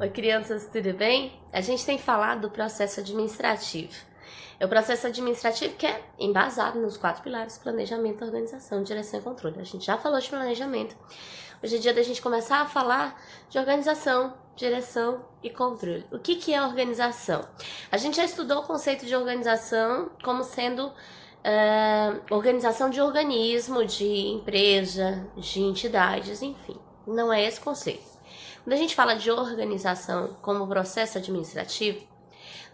Oi, crianças, tudo bem? A gente tem falado do processo administrativo. É o processo administrativo que é embasado nos 4 pilares: planejamento, organização, direção e controle. A gente já falou de planejamento. Hoje é dia da gente começar a falar de organização, direção e controle. O que é organização? A gente já estudou o conceito de organização como sendo organização de organismo, de empresa, de entidades, enfim. Não é esse conceito. Quando a gente fala de organização como processo administrativo,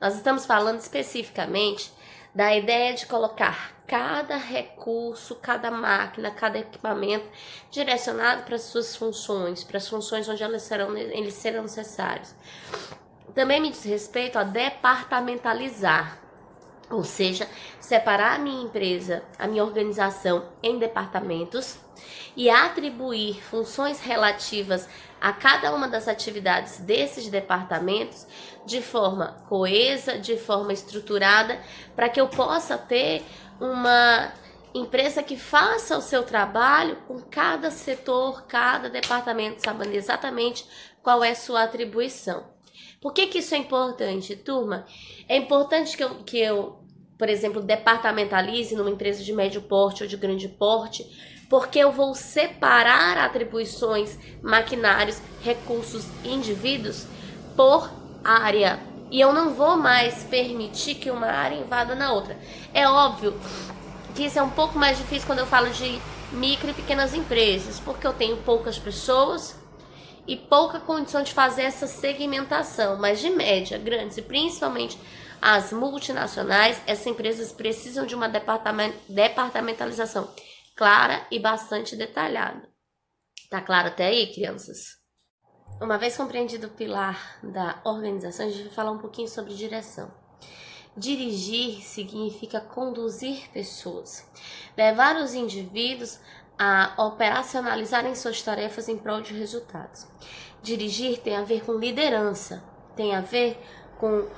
nós estamos falando especificamente da ideia de colocar cada recurso, cada máquina, cada equipamento direcionado para as suas funções, para as funções onde eles serão necessários. Também me diz respeito a departamentalizar, ou seja, separar a minha empresa, a minha organização em departamentos e atribuir funções relativas a cada uma das atividades desses departamentos de forma coesa, de forma estruturada, para que eu possa ter uma empresa que faça o seu trabalho com cada setor, cada departamento, sabendo exatamente qual é a sua atribuição. Por que isso é importante, turma? É importante que eu, por exemplo, departamentalize numa empresa de médio porte ou de grande porte, porque eu vou separar atribuições, maquinários, recursos e indivíduos por área. E eu não vou mais permitir que uma área invada na outra. É óbvio que isso é um pouco mais difícil quando eu falo de micro e pequenas empresas, porque eu tenho poucas pessoas e pouca condição de fazer essa segmentação, mas de média, grandes e principalmente as multinacionais, essas empresas precisam de uma departamentalização clara e bastante detalhada. Tá claro até aí, crianças? Uma vez compreendido o pilar da organização, a gente vai falar um pouquinho sobre direção. Dirigir significa conduzir pessoas, levar os indivíduos a operacionalizarem suas tarefas em prol de resultados. Dirigir tem a ver com liderança, tem a ver com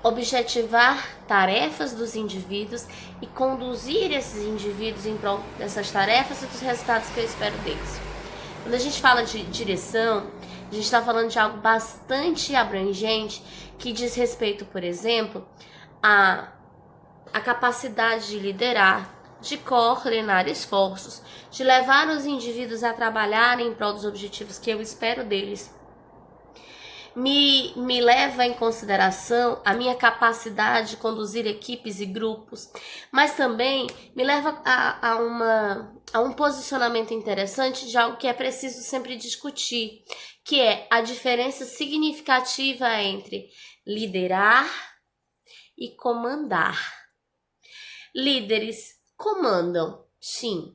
objetivar tarefas dos indivíduos e conduzir esses indivíduos em prol dessas tarefas e dos resultados que eu espero deles. Quando a gente fala de direção, a gente está falando de algo bastante abrangente que diz respeito, por exemplo, a capacidade de liderar, de coordenar esforços, de levar os indivíduos a trabalharem em prol dos objetivos que eu espero deles. Me leva em consideração a minha capacidade de conduzir equipes e grupos, mas também me leva a um posicionamento interessante de algo que é preciso sempre discutir, que é a diferença significativa entre liderar e comandar. Líderes comandam, sim.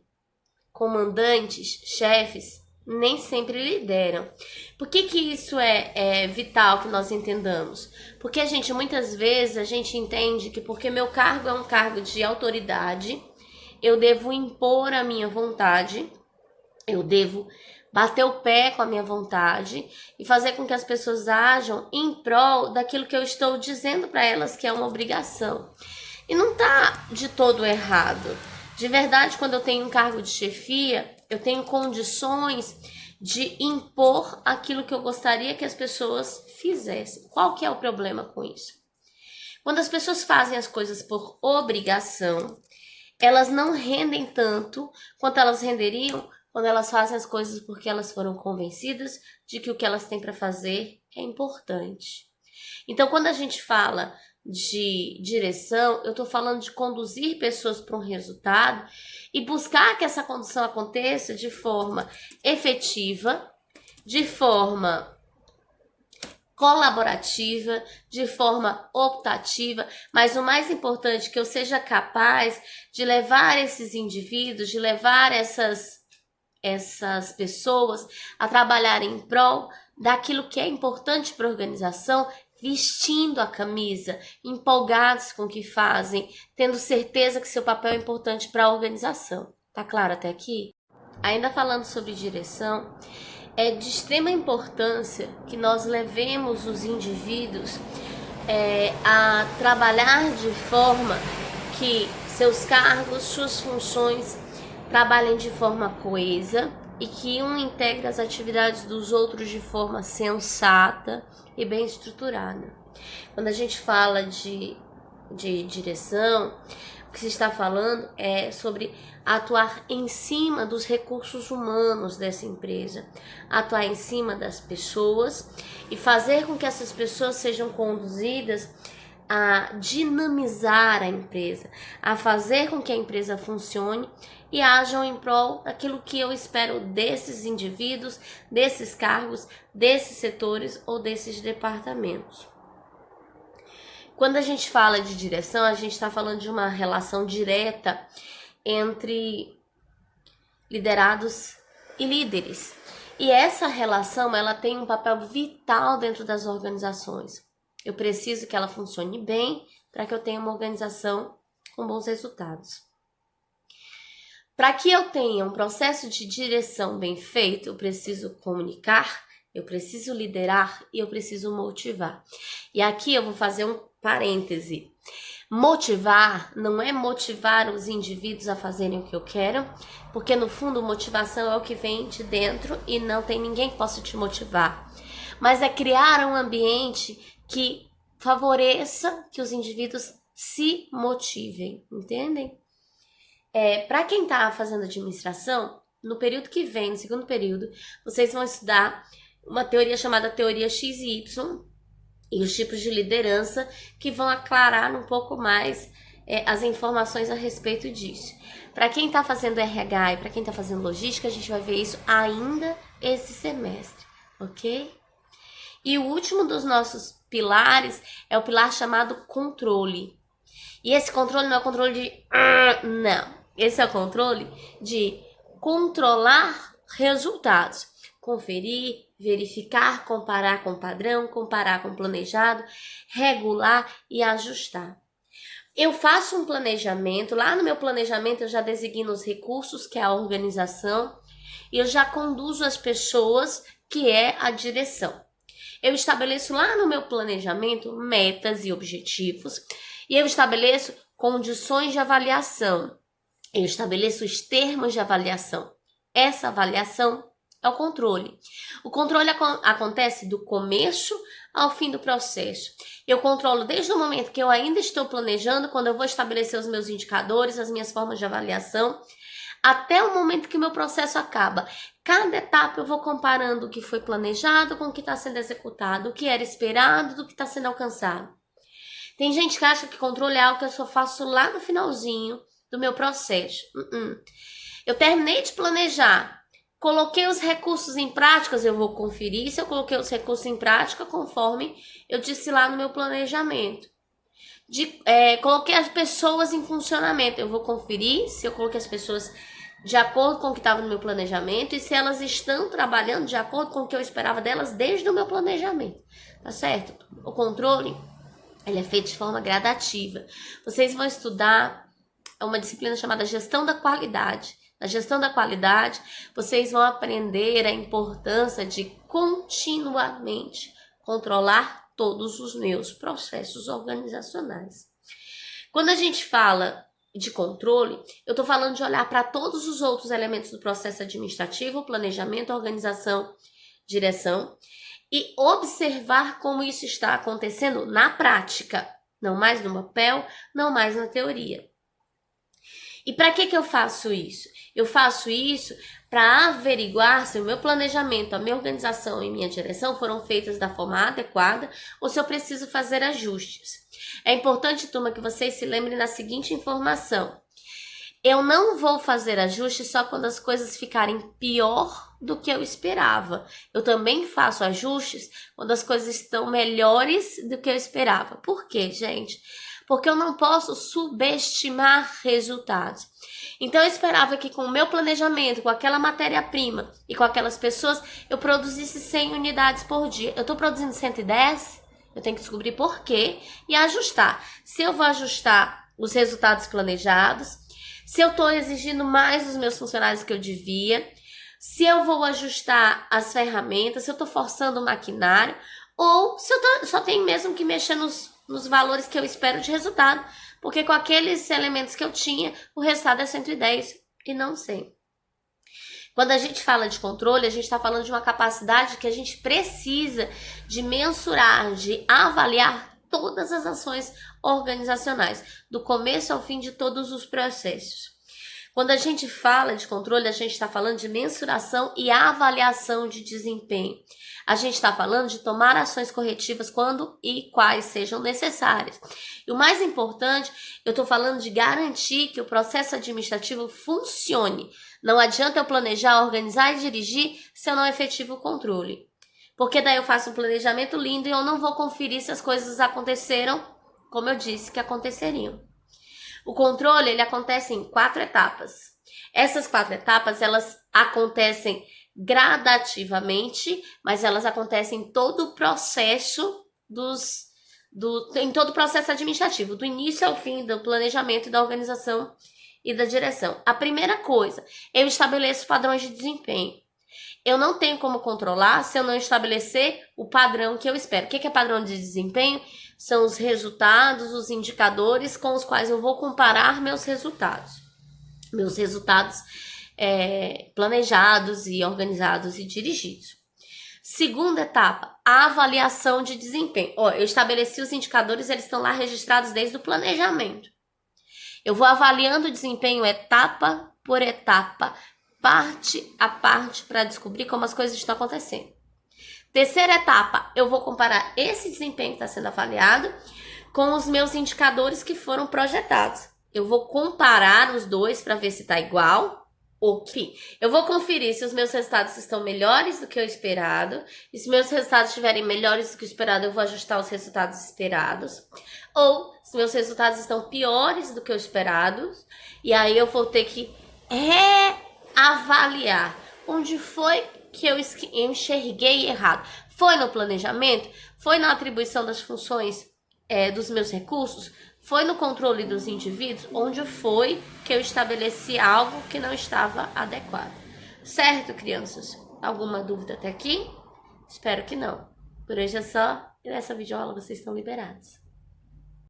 Comandantes, chefes, nem sempre lideram. Por que isso é vital que nós entendamos? Porque muitas vezes a gente entende que porque meu cargo é um cargo de autoridade, eu devo impor a minha vontade, eu devo bater o pé com a minha vontade e fazer com que as pessoas ajam em prol daquilo que eu estou dizendo para elas que é uma obrigação. E não está de todo errado. De verdade, quando eu tenho um cargo de chefia, eu tenho condições de impor aquilo que eu gostaria que as pessoas fizessem. Qual que é o problema com isso? Quando as pessoas fazem as coisas por obrigação, elas não rendem tanto quanto elas renderiam quando elas fazem as coisas porque elas foram convencidas de que o que elas têm para fazer é importante. Então, quando a gente fala de direção, eu estou falando de conduzir pessoas para um resultado e buscar que essa condução aconteça de forma efetiva, de forma colaborativa, de forma optativa, mas o mais importante, que eu seja capaz de levar esses indivíduos, de levar essas pessoas a trabalharem em prol daquilo que é importante para a organização, vestindo a camisa, empolgados com o que fazem, tendo certeza que seu papel é importante para a organização. Tá claro até aqui? Ainda falando sobre direção, é de extrema importância que nós levemos os indivíduos a trabalhar de forma que seus cargos, suas funções trabalhem de forma coesa, e que um integre as atividades dos outros de forma sensata e bem estruturada. Quando a gente fala de direção, o que se está falando é sobre atuar em cima dos recursos humanos dessa empresa, atuar em cima das pessoas e fazer com que essas pessoas sejam conduzidas a dinamizar a empresa, a fazer com que a empresa funcione e ajam em prol daquilo que eu espero desses indivíduos, desses cargos, desses setores ou desses departamentos. Quando a gente fala de direção, a gente está falando de uma relação direta entre liderados e líderes. E essa relação, ela tem um papel vital dentro das organizações. Eu preciso que ela funcione bem para que eu tenha uma organização com bons resultados. Para que eu tenha um processo de direção bem feito, eu preciso comunicar, eu preciso liderar e eu preciso motivar. E aqui eu vou fazer um parêntese. Motivar não é motivar os indivíduos a fazerem o que eu quero, porque no fundo motivação é o que vem de dentro e não tem ninguém que possa te motivar. Mas é criar um ambiente que favoreça que os indivíduos se motivem, entendem? Para quem está fazendo administração, no período que vem, no segundo período, vocês vão estudar uma teoria chamada teoria XY e os tipos de liderança que vão aclarar um pouco mais as informações a respeito disso. Para quem está fazendo RH e para quem está fazendo logística, a gente vai ver isso ainda esse semestre, ok? E o último dos nossos pilares é o pilar chamado controle. E esse controle não é o controle de... não. Esse é o controle de controlar resultados. Conferir, verificar, comparar com padrão, comparar com planejado, regular e ajustar. Eu faço um planejamento, lá no meu planejamento eu já designo os recursos, que é a organização, e eu já conduzo as pessoas, que é a direção. Eu estabeleço lá no meu planejamento metas e objetivos, e eu estabeleço condições de avaliação. Eu estabeleço os termos de avaliação. Essa avaliação é o controle. O controle acontece do começo ao fim do processo. Eu controlo desde o momento que eu ainda estou planejando, quando eu vou estabelecer os meus indicadores, as minhas formas de avaliação, até o momento que o meu processo acaba. Cada etapa eu vou comparando o que foi planejado com o que está sendo executado, o que era esperado do que está sendo alcançado. Tem gente que acha que controle é algo que eu só faço lá no finalzinho do meu processo. Eu terminei de planejar, coloquei os recursos em prática, eu vou conferir se eu coloquei os recursos em prática conforme eu disse lá no meu planejamento. Coloquei as pessoas em funcionamento, eu vou conferir se eu coloquei as pessoas de acordo com o que estava no meu planejamento e se elas estão trabalhando de acordo com o que eu esperava delas desde o meu planejamento, tá certo? O controle, ele é feito de forma gradativa. Vocês vão estudar uma disciplina chamada gestão da qualidade. Na gestão da qualidade, vocês vão aprender a importância de continuamente controlar todos os meus processos organizacionais. Quando a gente fala de controle, eu estou falando de olhar para todos os outros elementos do processo administrativo, planejamento, organização, direção, e observar como isso está acontecendo na prática, não mais no papel, não mais na teoria. E para que eu faço isso? Eu faço isso para averiguar se o meu planejamento, a minha organização e minha direção foram feitas da forma adequada ou se eu preciso fazer ajustes. É importante, turma, que vocês se lembrem da seguinte informação. Eu não vou fazer ajustes só quando as coisas ficarem pior do que eu esperava. Eu também faço ajustes quando as coisas estão melhores do que eu esperava. Por quê, gente? Porque eu não posso subestimar resultados. Então eu esperava que com o meu planejamento, com aquela matéria-prima e com aquelas pessoas, eu produzisse 100 unidades por dia. Eu estou produzindo 110, eu tenho que descobrir por quê e ajustar. Se eu vou ajustar os resultados planejados, se eu estou exigindo mais dos meus funcionários que eu devia, se eu vou ajustar as ferramentas, se eu estou forçando o maquinário, ou se eu só tenho mesmo que mexer nos valores que eu espero de resultado, porque com aqueles elementos que eu tinha, o resultado é 110 e não 100. Quando a gente fala de controle, a gente está falando de uma capacidade que a gente precisa de mensurar, de avaliar todas as ações organizacionais, do começo ao fim de todos os processos. Quando a gente fala de controle, a gente está falando de mensuração e avaliação de desempenho. A gente está falando de tomar ações corretivas quando e quais sejam necessárias. E o mais importante, eu estou falando de garantir que o processo administrativo funcione. Não adianta eu planejar, organizar e dirigir se eu não efetivo o controle. Porque daí eu faço um planejamento lindo e eu não vou conferir se as coisas aconteceram como eu disse que aconteceriam. O controle, ele acontece em 4 etapas. Essas 4 etapas, elas acontecem gradativamente, mas elas acontecem em todo o processo em todo o processo administrativo, do início ao fim do planejamento, da organização e da direção. A primeira coisa, eu estabeleço padrões de desempenho. Eu não tenho como controlar se eu não estabelecer o padrão que eu espero. O que é padrão de desempenho? São os resultados, os indicadores com os quais eu vou comparar meus resultados. Meus resultados planejados e organizados e dirigidos. Segunda etapa, a avaliação de desempenho. Eu estabeleci os indicadores, eles estão lá registrados desde o planejamento. Eu vou avaliando o desempenho etapa por etapa, parte a parte, para descobrir como as coisas estão acontecendo. Terceira etapa, eu vou comparar esse desempenho que está sendo avaliado com os meus indicadores que foram projetados. Eu vou comparar os dois para ver se está igual. Enfim, eu vou conferir se os meus resultados estão melhores do que o esperado. E se meus resultados estiverem melhores do que o esperado, eu vou ajustar os resultados esperados. Ou se meus resultados estão piores do que o esperado, e aí eu vou ter que avaliar onde foi que eu enxerguei errado. Foi no planejamento? Foi na atribuição das funções dos meus recursos? Foi no controle dos indivíduos? Onde foi que eu estabeleci algo que não estava adequado? Certo, crianças? Alguma dúvida até aqui? Espero que não. Por hoje é só, e nessa videoaula vocês estão liberados.